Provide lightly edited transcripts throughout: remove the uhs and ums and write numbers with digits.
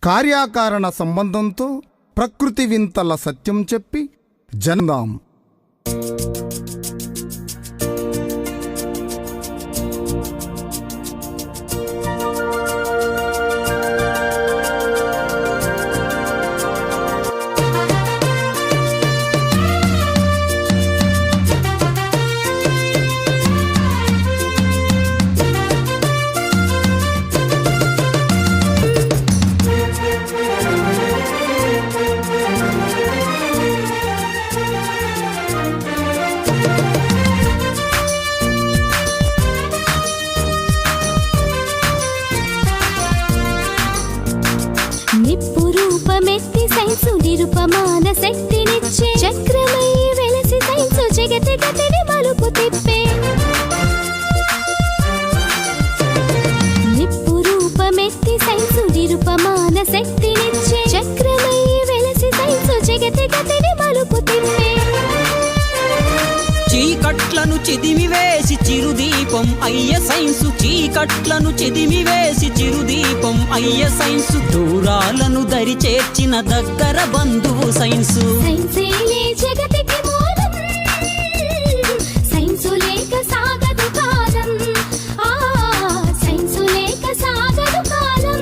కార్యాకారణ సంబంధంతో ప్రకృతి వింతల సత్యం చెప్పి జనందాం. నిప్పు రూపమెత్తి సైన్సు నిరుపమాన శక్తినిచ్చే చక్రమై వెలసి సైన్సు జగతి గతిని మలుపు తిప్పే. నిప్పు రూపమెత్తి సైన్సు నిరుపమాన శక్తినిచ్చే చక్రమై వెలసి సైన్సు జగతి గతిని మలుపు తిప్పే. చీకట్లను చిదిమివేసి చిరుదీపం అయ్య సైన్సు, చీకట్లను చిదిమివేసి చిరుదీపం అయ్య సైన్సు, దూరాలను దరి చేర్చిన దగ్గర బంధువు సైన్సు. సైన్సేలే జగతికి మూలం, సైన్సు లేక సాగదు కాలం. ఆ సైన్సు లేక సాగదు కాలం.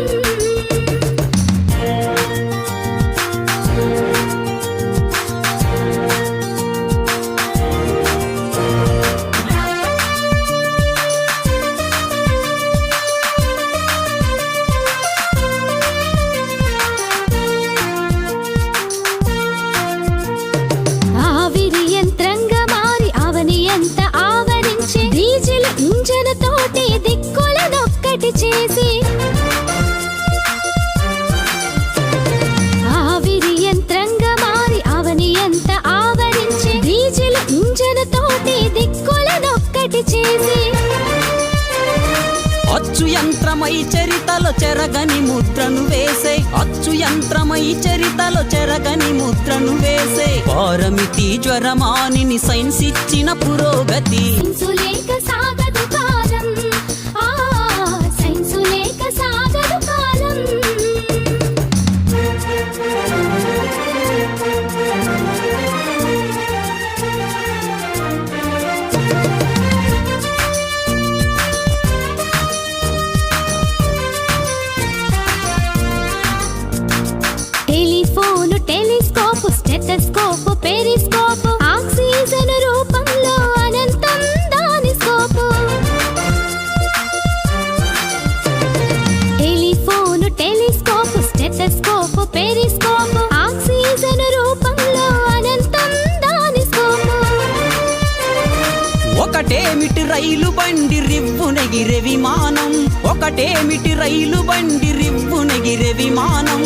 ఆవిరి యంత్రంగా మారి అవని ఎంత ఆవరించే డీజిల్ ఇంజన్ తోటి దిక్కులనొక్కటి చేసి. ఆవిరి యంత్రంగా మారి అవని ఎంత ఆవరించే డీజిల్ ఇంజన్ తోటి దిక్కులనొక్కటి చేసి. అచ్చు యంత్రమై చరితలో చెరగని ముద్రను వేసే, అచ్చు యంత్రమై చరితలో చెరగని ముద్రను వేసే, పారమితి జ్వరమానిని సైన్స్ ఇచ్చిన పురోగతి. సైన్సు లేక సాగదు కాలం. ఆ సైన్సు లేక సాగదు కాలం. టెలిఫోను, టెలిస్కోపు, స్టెథోస్కోపు, పెరిస్కోపు, ఆక్సిజన్ రూపంలో అనంతం దాని స్కోపు. టెలిఫోను, టెలిస్కోపు, స్టెథోస్కోపు, పెరిస్కోపు, ఆక్సిజన్ రూపంలో అనంతం దాని స్కోపు. ఒకటేమిటి రైలు బండి రివ్వునెగిరే విమానం, ఒకటేమిటి రైలు బండి రివ్వునెగిరే విమానం.